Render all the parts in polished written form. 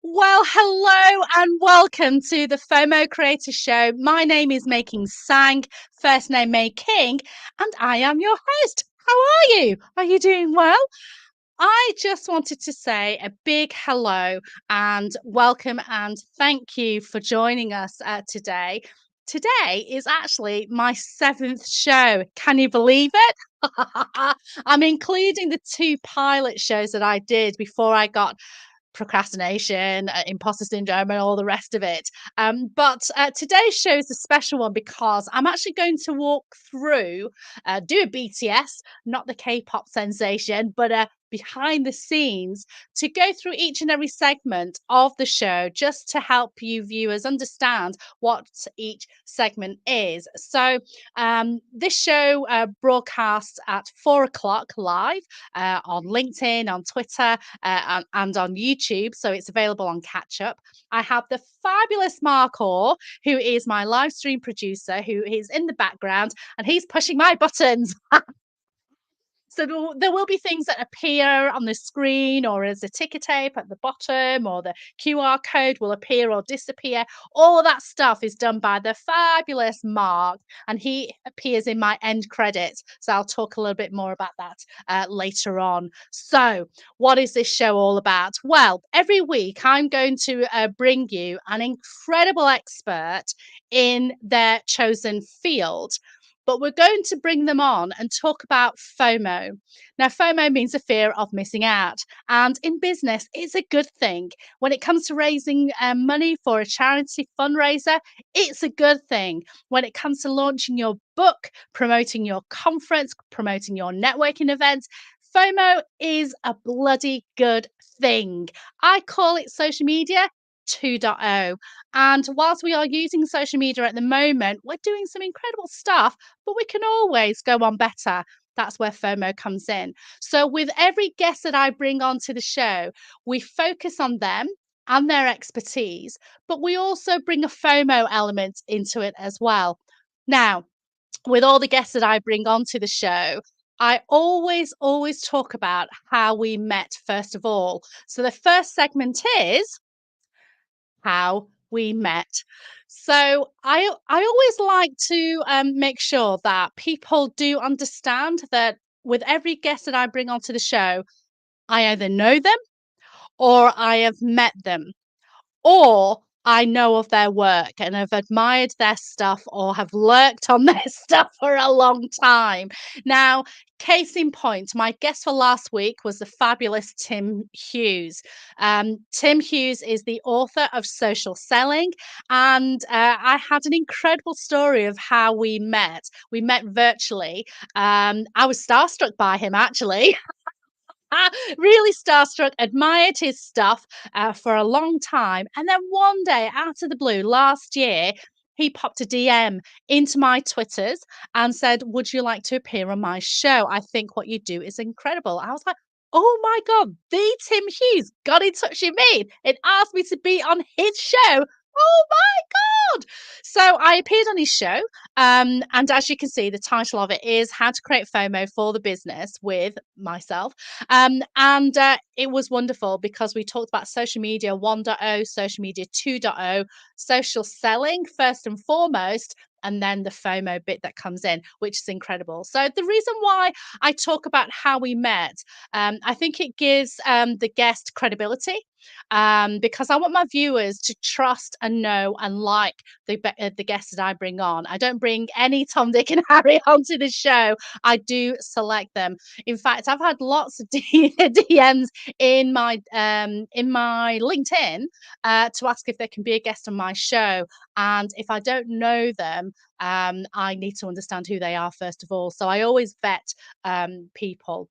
Well, hello and welcome to the FOMO Creator Show. My name is May King Tsang, first name May King, and I am your host. How are you? Are you doing well? I just wanted to say a big hello and welcome and thank you for joining us today. Today is actually my seventh show. Can you believe it? I'm including the two pilot shows that I did before I got procrastination, imposter syndrome, and all the rest of it. But today's show is a special one because I'm actually going to walk through, do a BTS, not the K-pop sensation, but behind the scenes to go through each and every segment of the show just to help you viewers understand what each segment is. So this show broadcasts at 4 o'clock live on LinkedIn, on Twitter, and on YouTube. So it's available on catch up. I have the fabulous Mark Orr, who is my live stream producer, who is in the background and he's pushing my buttons. So there will be things that appear on the screen or as a ticker tape at the bottom, or the QR code will appear or disappear. All of that stuff is done by the fabulous Mark, and he appears in my end credits. So I'll talk a little bit more about that later on. So, what is this show all about? Well, every week I'm going to bring you an incredible expert in their chosen field, but we're going to bring them on and talk about FOMO. Now, FOMO means a fear of missing out. And in business, it's a good thing. When it comes to raising money for a charity fundraiser, it's a good thing. When it comes to launching your book, promoting your conference, promoting your networking events, FOMO is a bloody good thing. I call it social media 2.0. And whilst we are using social media at the moment, we're doing some incredible stuff, but we can always go on better. That's where FOMO comes in. So, with every guest that I bring onto the show, we focus on them and their expertise, but we also bring a FOMO element into it as well. Now, with all the guests that I bring onto the show, I always talk about how we met first of all. So, the first segment is how we met. So I always like to make sure that people do understand that with every guest that I bring onto the show, I either know them or I have met them, or I know of their work and have admired their stuff or have lurked on their stuff for a long time. Now, case in point, my guest for last week was the fabulous Tim Hughes. Tim Hughes is the author of Social Selling, and I had an incredible story of how we met. We met virtually. I was starstruck by him, actually. Really starstruck, admired his stuff for a long time. And then one day, out of the blue, last year, he popped a DM into my Twitters and said, "Would you like to appear on my show? I think what you do is incredible." I was like, "Oh my God, the Tim Hughes got in touch with me and asked me to be on his show. Oh my God." So I appeared on his show. And as you can see, the title of it is How to Create FOMO for the Business with myself. And it was wonderful because we talked about social media 1.0, social media 2.0, social selling first and foremost, and then the FOMO bit that comes in, which is incredible. So the reason why I talk about how we met, I think it gives the guest credibility, because I want my viewers to trust and know and like the guests that I bring on. I don't bring any Tom, Dick, and Harry onto the show. I do select them. In fact, I've had lots of DMs in my LinkedIn to ask if they can be a guest on my show. And if I don't know them, I need to understand who they are first of all. So I always vet people.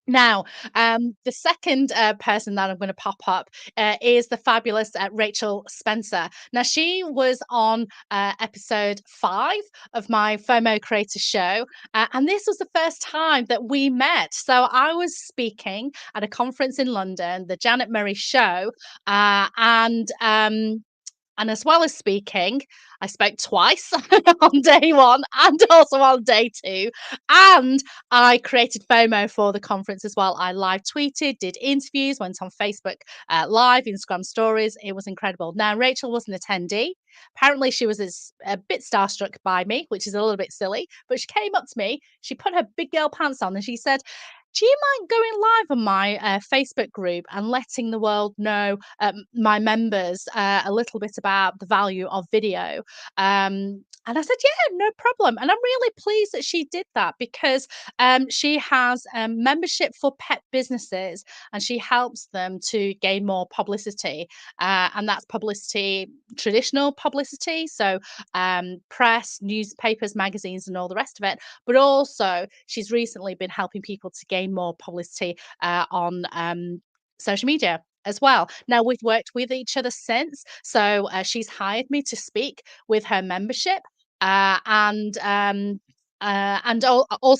Now, the second person that I'm going to pop up is the fabulous Rachel Spencer. Now, she was on episode 5 of my FOMO Creator Show, and this was the first time that we met. So I was speaking at a conference in London, the Janet Murray Show, and And as well as speaking, I spoke twice on day one and also on day two. And I created FOMO for the conference as well. I live tweeted, did interviews, went on Facebook Live, Instagram stories. It was incredible. Now, Rachel was an attendee. Apparently, she was a bit starstruck by me, which is a little bit silly. But she came up to me, she put her big girl pants on, and she said, "Do you mind going live on my Facebook group and letting the world know, my members, a little bit about the value of video?" And I said, "Yeah, no problem." And I'm really pleased that she did that because she has membership for pet businesses and she helps them to gain more publicity. And that's publicity, traditional publicity. So press, newspapers, magazines, and all the rest of it. But also, she's recently been helping people to gain more publicity on social media as well. Now, we've worked with each other since. So she's hired me to speak with her membership. Also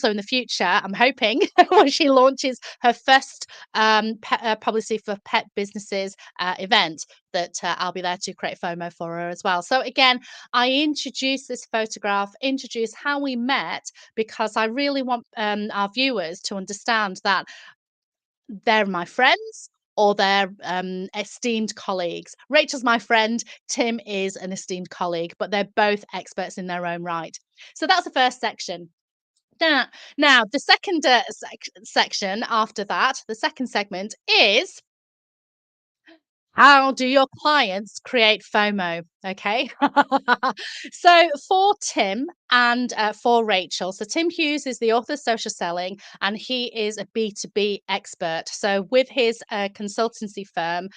in the future, I'm hoping when she launches her first publicity for pet businesses event, that I'll be there to create FOMO for her as well. So again, I introduced this photograph, introduced how we met, because I really want our viewers to understand that they're my friends or they're esteemed colleagues. Rachel's my friend, Tim is an esteemed colleague, but they're both experts in their own right. So that's the first section. Now, now the second section after that, the second segment is how do your clients create FOMO? Okay. So for Tim and for Rachel, so Tim Hughes is the author of Social Selling and he is a B2B expert. So with his consultancy firm,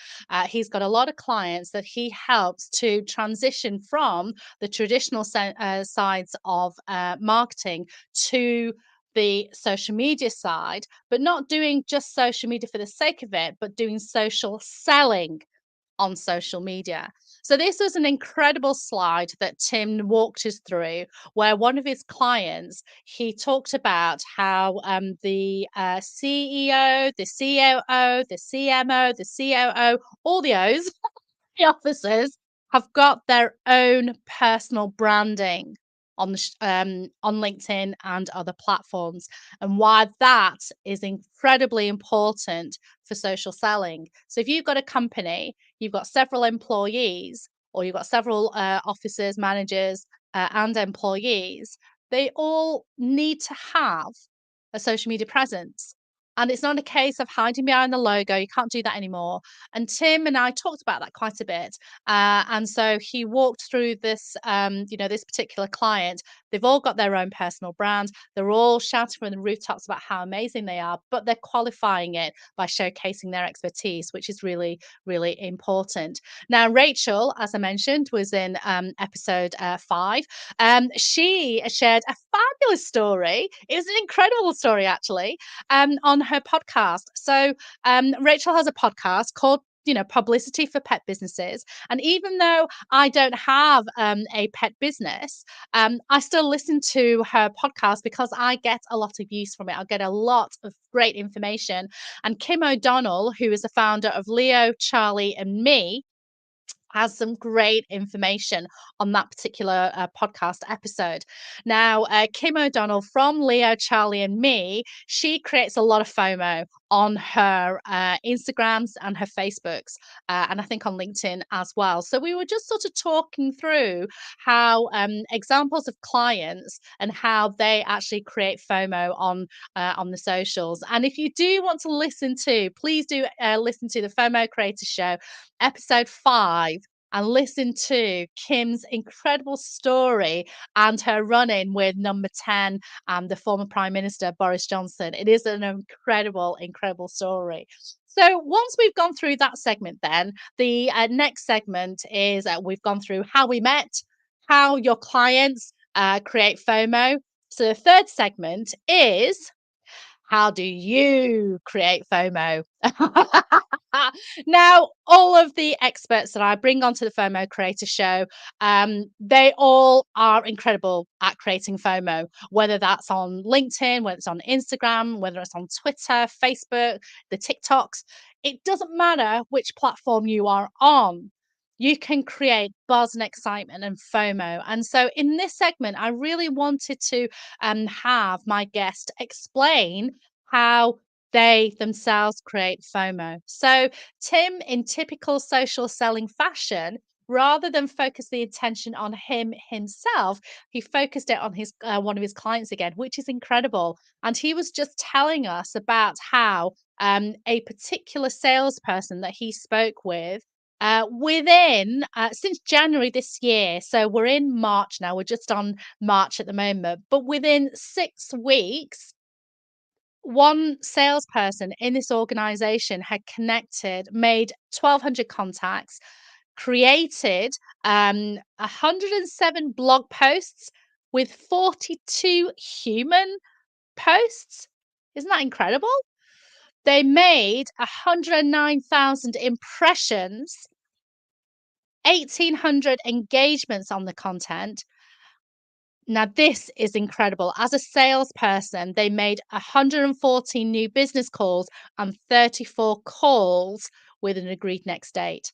he's got a lot of clients that he helps to transition from the traditional sides of marketing to the social media side, but not doing just social media for the sake of it, but doing social selling on social media. So this was an incredible slide that Tim walked us through, where one of his clients he talked about how the CEO, the COO, the CMO, the COO, all the O's, the officers have got their own personal branding on LinkedIn and other platforms, and why that is incredibly important for social selling. So if you've got a company, you've got several employees, or you've got several officers, managers, and employees, they all need to have a social media presence. And it's not a case of hiding behind the logo. You can't do that anymore. And Tim and I talked about that quite a bit. And so he walked through this, this particular client. They've all got their own personal brand. They're all shouting from the rooftops about how amazing they are, but they're qualifying it by showcasing their expertise, which is really, really important. Now, Rachel, as I mentioned, was in episode 5. She shared a fabulous story. It was an incredible story, actually, on her podcast. So Rachel has a podcast called publicity for pet businesses, and even though I don't have a pet business, I still listen to her podcast because I get a lot of use from it. I get a lot of great information. And Kim O'Donnell, who is the founder of Leo, Charlie and Me, has some great information on that particular podcast episode. Now, Kim O'Donnell from Leo, Charlie, and Me, she creates a lot of FOMO on her Instagrams and her Facebooks, and I think on LinkedIn as well. So we were just sort of talking through how examples of clients and how they actually create FOMO on the socials. And if you do want to listen to, please do listen to the FOMO Creator Show, episode 5, and listen to Kim's incredible story and her run-in with number 10 and the former Prime Minister Boris Johnson. It is an incredible, incredible story. So once we've gone through that segment, then the next segment is we've gone through how we met, how your clients create FOMO. So the third segment is how do you create FOMO? Now, all of the experts that I bring onto the FOMO Creator Show, they all are incredible at creating FOMO, whether that's on LinkedIn, whether it's on Instagram, whether it's on Twitter, Facebook, the TikToks. It doesn't matter which platform you are on. you can create buzz and excitement and FOMO. And so, in this segment, I really wanted to have my guest explain how they themselves create FOMO. So, Tim, in typical social selling fashion, rather than focus the attention on him himself, he focused it on his one of his clients again, which is incredible. And he was just telling us about how a particular salesperson that he spoke with within since January this year. So we're in March now. We're just on March at the moment, but within 6 weeks, one salesperson in this organization had connected, made 1,200 contacts, created 107 blog posts with 42 human posts. Isn't that incredible? They made 109,000 impressions, 1,800 engagements on the content. Now, this is incredible. As a salesperson, they made 114 new business calls and 34 calls with an agreed next date.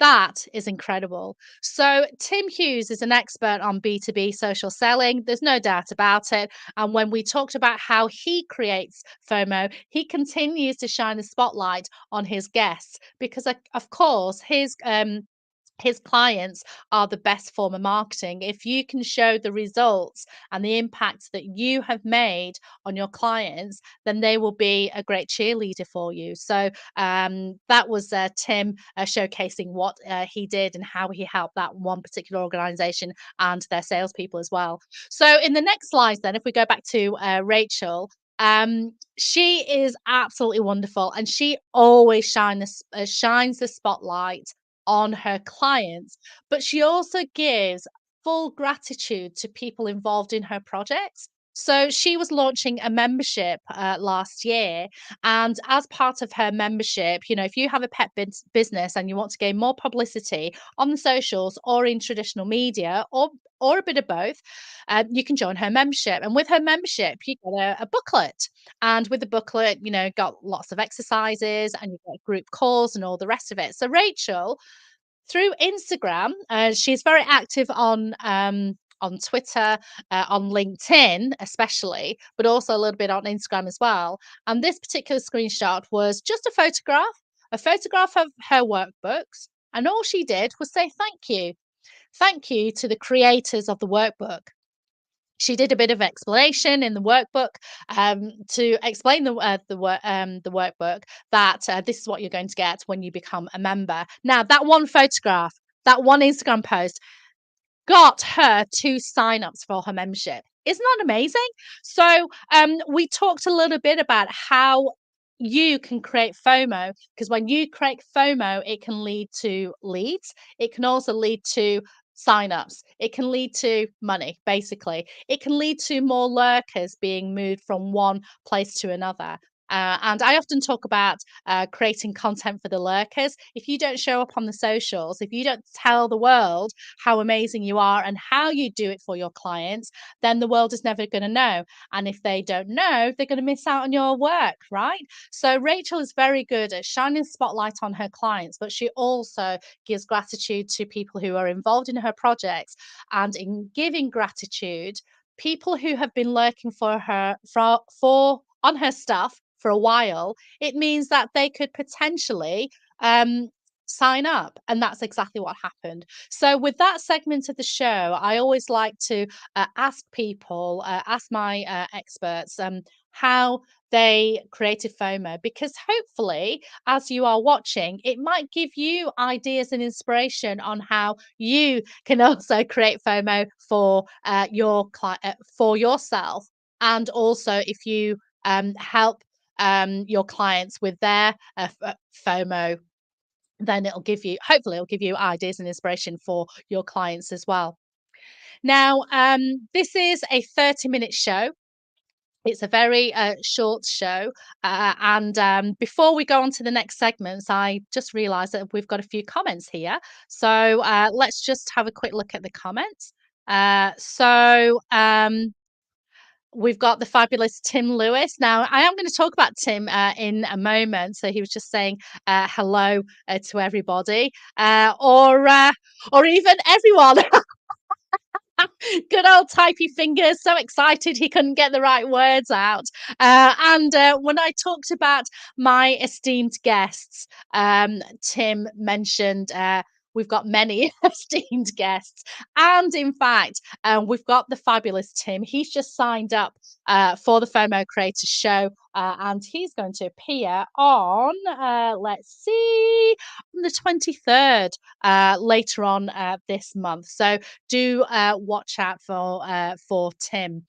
That is incredible. So, Tim Hughes is an expert on B2B social selling. There's no doubt about it. And when we talked about how he creates FOMO, he continues to shine the spotlight on his guests because, of course, his clients are the best form of marketing. If you can show the results and the impact that you have made on your clients, then they will be a great cheerleader for you. So that was Tim showcasing what he did and how he helped that one particular organization and their salespeople as well. So in the next slide, then, if we go back to Rachel, she is absolutely wonderful, and she always shines the spotlight on her clients, but she also gives full gratitude to people involved in her projects. So she was launching a membership last year, and as part of her membership, if you have a pet business and you want to gain more publicity on the socials or in traditional media, or a bit of both, you can join her membership. And with her membership, you get a booklet, and with the booklet, got lots of exercises and you get group calls and all the rest of it. So Rachel, through Instagram, she's very active on Twitter, on LinkedIn especially, but also a little bit on Instagram as well. And this particular screenshot was just a photograph of her workbooks, and all she did was say thank you to the creators of the workbook. She did a bit of explanation in the workbook to explain the workbook that this is what you're going to get when you become a member. Now, that one photograph, that one Instagram post got her 2 signups for her membership. Isn't that amazing? So, we talked a little bit about how you can create FOMO, because when you create FOMO, it can lead to leads. It can also lead to signups. It can lead to money, basically. It can lead to more lurkers being moved from one place to another. And I often talk about creating content for the lurkers. If you don't show up on the socials, if you don't tell the world how amazing you are and how you do it for your clients, then the world is never going to know. And if they don't know, they're going to miss out on your work, right? So Rachel is very good at shining spotlight on her clients, but she also gives gratitude to people who are involved in her projects. And in giving gratitude, people who have been lurking for on her stuff for a while, it means that they could potentially um, sign up. And that's exactly what happened. So, with that segment of the show, I always like to ask people, ask my experts, how they created FOMO, because hopefully, as you are watching, it might give you ideas and inspiration on how you can also create FOMO for for yourself, and also if you help your clients with their FOMO, then hopefully it'll give you ideas and inspiration for your clients as well. Now, this is a 30-minute show. It's a very short show. And before we go on to the next segments, I just realized that we've got a few comments here. So let's just have a quick look at the comments. So we've got the fabulous Tim Lewis. Now, I am going to talk about Tim in a moment. So he was just saying hello to everybody, or even everyone. Good old typey fingers, so excited he couldn't get the right words out. And when I talked about my esteemed guests, Tim mentioned we've got many esteemed guests. And in fact, we've got the fabulous Tim. He's just signed up for the FOMO Creator Show. And he's going to appear on, let's see, on the 23rd later on this month. So do watch out for Tim.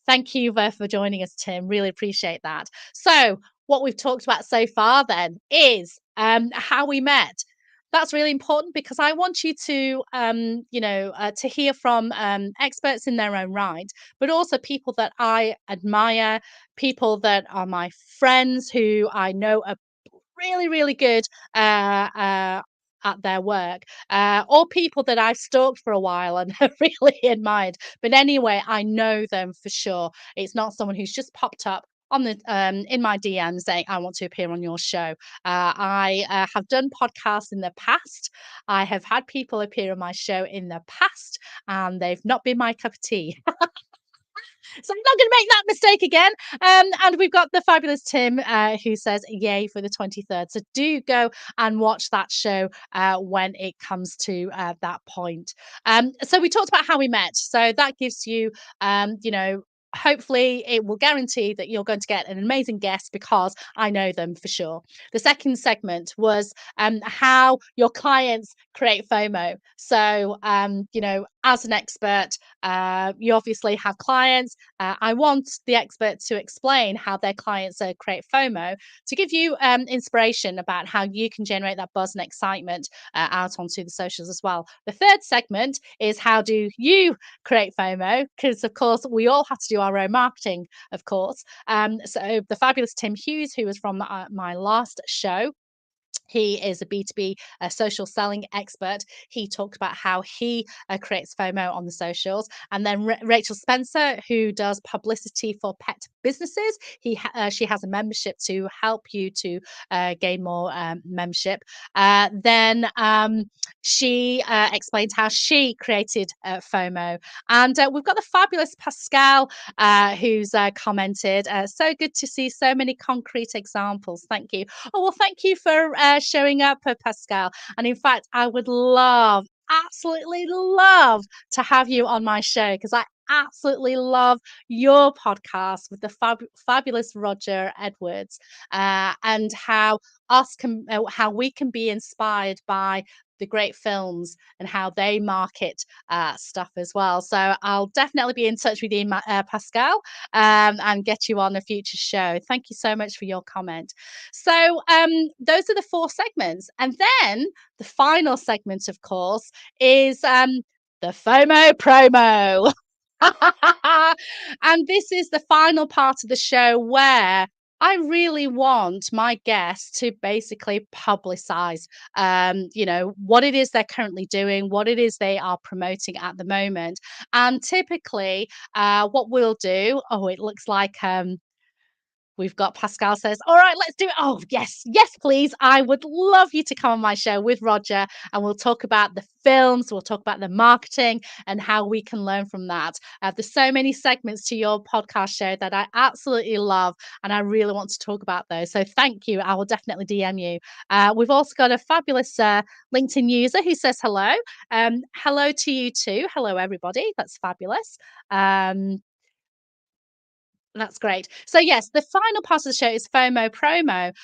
Thank you for joining us, Tim. Really appreciate that. So, what we've talked about so far then is how we met. That's really important because I want you to, to hear from experts in their own right, but also people that I admire, people that are my friends who I know are really, really good at their work, or people that I've stalked for a while and have really admired. But anyway, I know them for sure. It's not someone who's just popped up on the in my DMs saying I want to appear on your show. I have done podcasts in the past. I have had people appear on my show in the past, and they've not been my cup of tea. So I'm not going to make that mistake again. And we've got the fabulous Tim who says, yay for the 23rd. So do go and watch that show when it comes to that point. So we talked about how we met. So that gives you, hopefully it will guarantee that you're going to get an amazing guest because I know them for sure. The second segment was how your clients create FOMO. So, as an expert, you obviously have clients. I want the expert to explain how their clients create FOMO to give you inspiration about how you can generate that buzz and excitement out onto the socials as well. The third segment is how do you create FOMO? Because, of course, we all have to do our own marketing, of course. So the fabulous Tim Hughes, who was from my last show, he is a B2B social selling expert. He talked about how he creates FOMO on the socials. And then Rachel Spencer, who does publicity for pet businesses, she has a membership to help you to gain more membership. Then she explained how she created FOMO. And we've got the fabulous Pascal, who's commented, so good to see so many concrete examples. Thank you. Oh, well, thank you for showing up, Pascal. And in fact, I would love, absolutely love to have you on my show because I absolutely love your podcast with the fabulous Roger Edwards and how we can be inspired by the great films and how they market stuff as well. So I'll definitely be in touch with you, Pascal, and get you on a future show. Thank you so much for your comment. So those are the four segments. And then the final segment, of course, is the FOMO promo. And this is the final part of the show where I really want my guests to basically publicize, what it is they're currently doing, what it is they are promoting at the moment. And typically, what we'll do, oh, it looks like we've got Pascal says, all right, let's do it. Oh, yes, yes, please. I would love you to come on my show with Roger and we'll talk about the films, we'll talk about the marketing and how we can learn from that. There's so many segments to your podcast show that I absolutely love and I really want to talk about those. So thank you. I will definitely DM you. We've also got a fabulous LinkedIn user who says hello. Hello to you too. Hello, everybody. That's fabulous. That's great. So yes, the final part of the show is FOMO promo,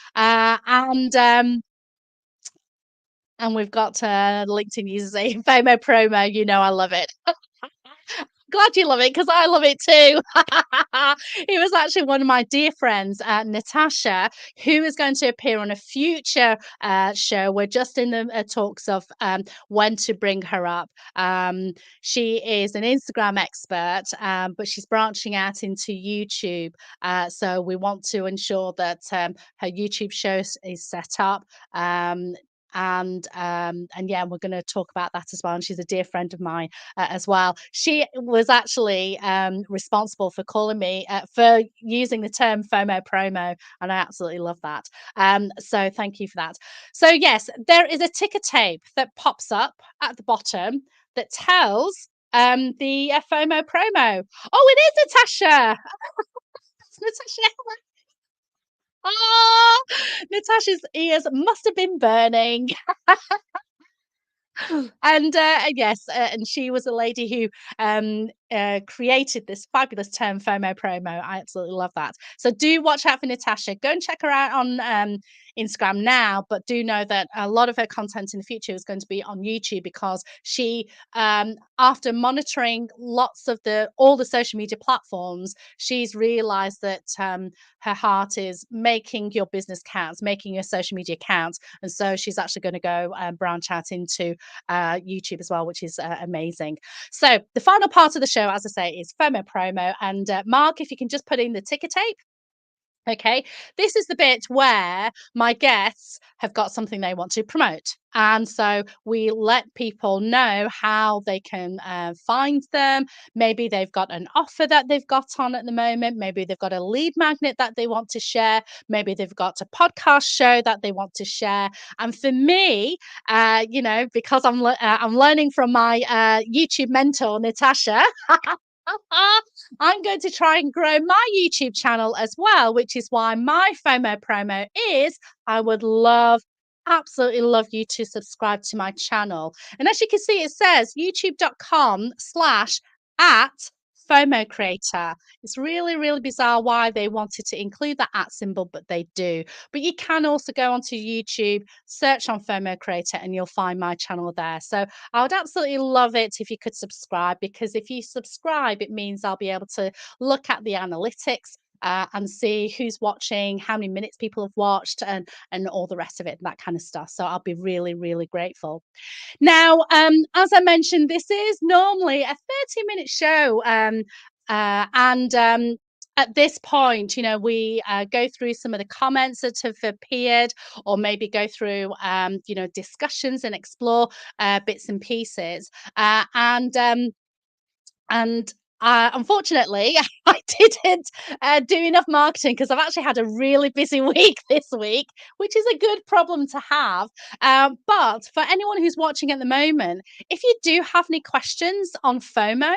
and we've got LinkedIn users saying FOMO promo. You know, I love it. Glad you love it because I love it too. It was actually one of my dear friends, Natasha, who is going to appear on a future show. We're just in the talks of when to bring her up. She is an Instagram expert, but she's branching out into YouTube. So we want to ensure that her YouTube show is set up. And yeah, we're going to talk about that as well. And she's a dear friend of mine as well. She was actually responsible for calling me for using the term FOMO promo, and I absolutely love that. So thank you for that. So yes, there is a ticker tape that pops up at the bottom that tells the FOMO promo. Oh, it is Natasha. It's Natasha. Oh, Natasha's ears must have been burning. And yes, and she was a lady who created this fabulous term FOMO promo. I absolutely love that. So do watch out for Natasha. Go and check her out on Instagram now, but do know that a lot of her content in the future is going to be on YouTube because she, after monitoring lots of all the social media platforms, she's realized that her heart is making your business count, making your social media count, and so she's actually going to go branch out into YouTube as well, which is amazing. So the final part of the show, as I say, is FOMO promo. And Mark, if you can just put in the ticker tape. Okay, this is the bit where my guests have got something they want to promote. And so we let people know how they can find them. Maybe they've got an offer that they've got on at the moment. Maybe they've got a lead magnet that they want to share. Maybe they've got a podcast show that they want to share. And for me, because I'm learning from my YouTube mentor, Natasha. I'm going to try and grow my YouTube channel as well, which is why my FOMO promo is I would absolutely love you to subscribe to my channel. And as you can see, it says youtube.com/at FOMO creator. It's really, really bizarre why they wanted to include that at symbol, but they do. But you can also go onto YouTube, search on FOMO creator, and you'll find my channel there. So I would absolutely love it if you could subscribe, because if you subscribe, it means I'll be able to look at the analytics and see who's watching, how many minutes people have watched, and all the rest of it, that kind of stuff. So I'll be really, really grateful. Now, as I mentioned, this is normally a 30-minute show, and at this point, we go through some of the comments that have appeared, or maybe go through, discussions and explore bits and pieces. And unfortunately, I didn't do enough marketing because I've actually had a really busy week this week, which is a good problem to have. But for anyone who's watching at the moment, if you do have any questions on FOMO,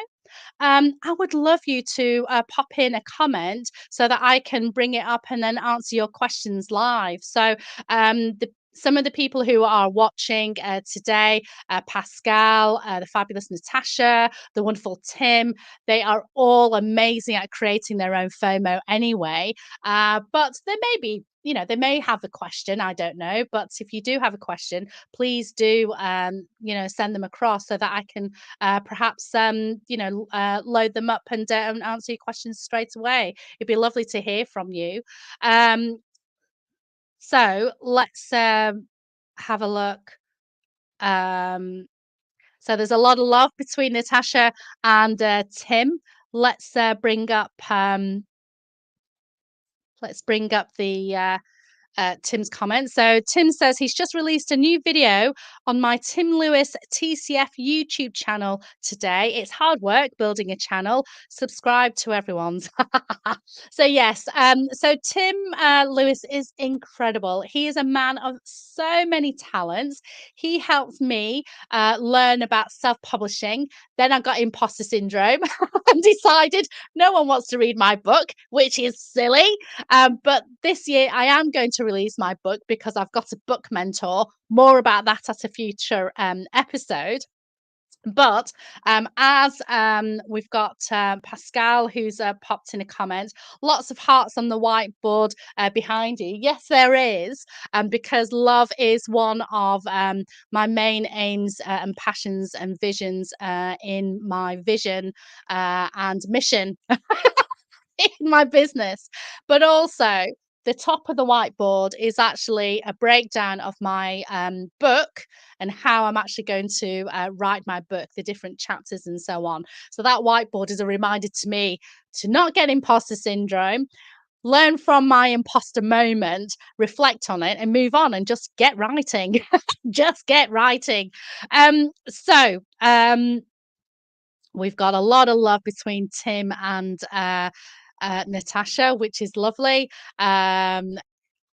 I would love you to pop in a comment so that I can bring it up and then answer your questions live. So, some of the people who are watching today, Pascal, the fabulous Natasha, the wonderful Tim, they are all amazing at creating their own FOMO anyway. But there may be, they may have a question. I don't know. But if you do have a question, please do, send them across so that I can perhaps load them up and answer your questions straight away. It'd be lovely to hear from you. So let's have a look. Um, so there's a lot of love between Natasha and Tim. Let's bring up. Let's bring up the Tim's comment. So Tim says he's just released a new video on my Tim Lewis TCF YouTube channel today. It's hard work building a channel. Subscribe to everyone's. So yes, so Tim Lewis is incredible. He is a man of so many talents. He helped me learn about self-publishing. Then I got imposter syndrome and decided no one wants to read my book, which is silly. But this year I am going to release my book because I've got a book mentor. More about that at a future episode. But as we've got Pascal, who's popped in a comment, lots of hearts on the whiteboard behind you. Yes, there is, because love is one of my main aims and passions and visions in my vision and mission in my business. But also, the top of the whiteboard is actually a breakdown of my book and how I'm actually going to write my book, the different chapters and so on. So that whiteboard is a reminder to me to not get imposter syndrome. learn from my imposter moment, reflect on it, and move on and just get writing. Just get writing. We've got a lot of love between Tim and Natasha, which is lovely. Um,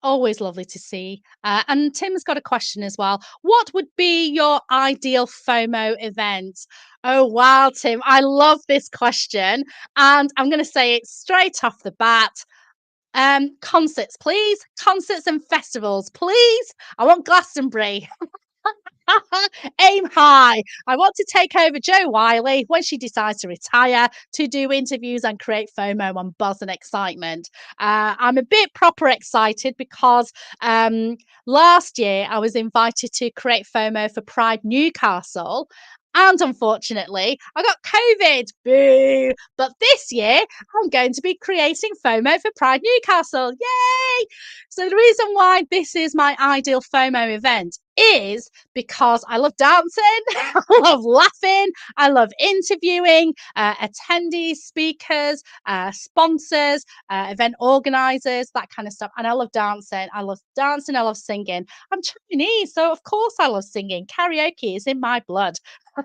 Always lovely to see. And Tim's got a question as well. What would be your ideal FOMO event? Oh, wow, Tim. I love this question. And I'm going to say it straight off the bat. Concerts, please. Concerts and festivals, please. I want Glastonbury. Aim high. I want to take over Jo Wiley when she decides to retire to do interviews and create FOMO and buzz and excitement. I'm a bit proper excited because last year I was invited to create FOMO for Pride Newcastle. And unfortunately, I got COVID. Boo. But this year, I'm going to be creating FOMO for Pride Newcastle. Yay! So, the reason why this is my ideal FOMO event is because I love dancing, I love laughing, I love interviewing attendees, speakers, sponsors, event organizers, that kind of stuff. And I love dancing. I love dancing. I love singing. I'm Chinese, so of course I love singing. Karaoke is in my blood.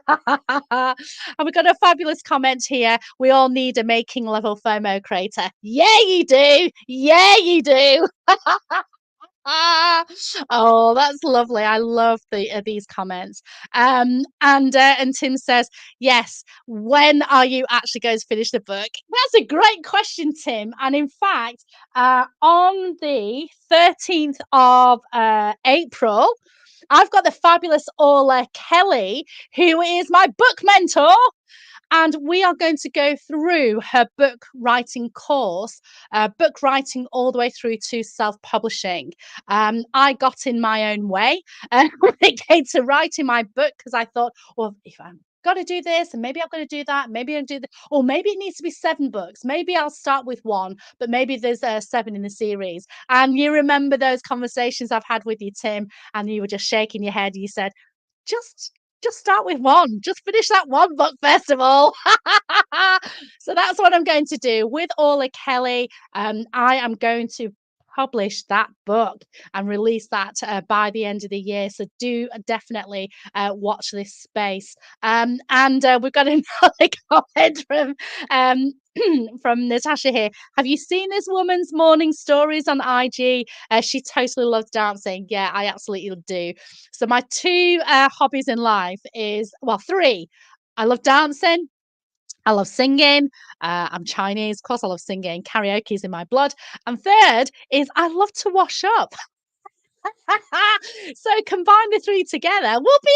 And we've got a fabulous comment here. We all need a making level FOMO creator. Yeah, you do. Yeah, you do. Ah, oh, that's lovely. I love these comments. And Tim says, "Yes. When are you actually going to finish the book?" That's a great question, Tim. And in fact, on the 13th of April, I've got the fabulous Orla Kelly, who is my book mentor. And we are going to go through her book writing course, book writing all the way through to self publishing. I got in my own way when it came to writing my book because I thought, well, if I'm got to do this and maybe I'm going to do that, maybe I'll do that, or maybe it needs to be 7 books. Maybe I'll start with one, but maybe there's 7 in the series. And you remember those conversations I've had with you, Tim, and you were just shaking your head. You said, just just start with one. Just finish that one book first of all. So that's what I'm going to do with Orla Kelly. I am going to publish that book and release that by the end of the year. So do definitely watch this space. And we've got another comment um, from Natasha here. Have you seen this woman's morning stories on IG? She totally loves dancing. Yeah, I absolutely do. So my two hobbies in life is, well, three. I love dancing. I love singing. I'm Chinese, of course. I love singing. Karaoke is in my blood. And third is I love to wash up. So combine the three together will be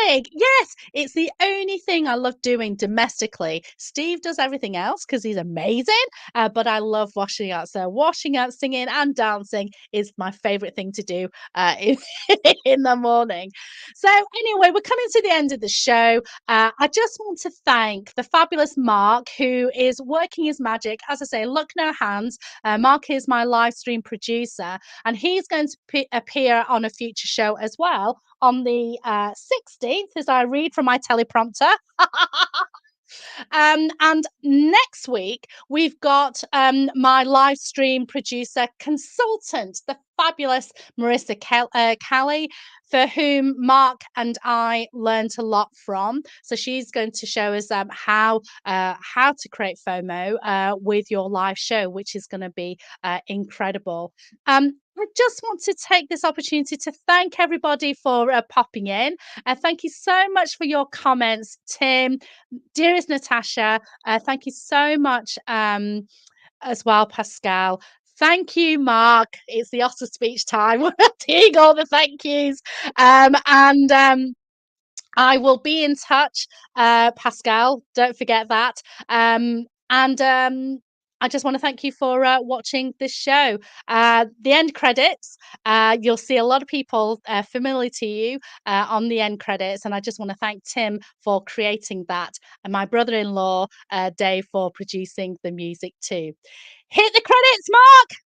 amazing. Yes, it's the only thing I love doing domestically. Steve does everything else because he's amazing, but I love washing up. So washing up, singing, and dancing is my favorite thing to do in the morning. So anyway, we're coming to the end of the show. I just want to thank the fabulous Mark, who is working his magic. As I say, look no hands. Mark is my live stream producer, and he's going to appear on a future show as well on the 16th, as I read from my teleprompter. And next week, we've got my live stream producer consultant, the fabulous Marissa Callie, for whom Mark and I learned a lot from. So she's going to show us how to create FOMO with your live show, which is going to be incredible. I just want to take this opportunity to thank everybody for popping in. Thank you so much for your comments, Tim, dearest Natasha. Thank you so much as well, Pascal. Thank you, Mark. It's the Oscar speech time. We're doing all the thank yous. And I will be in touch, Pascal. Don't forget that. And I just want to thank you for watching this show. The end credits, you'll see a lot of people familiar to you on the end credits. And I just want to thank Tim for creating that, and my brother in law, Dave, for producing the music too. Hit the credits, Mark.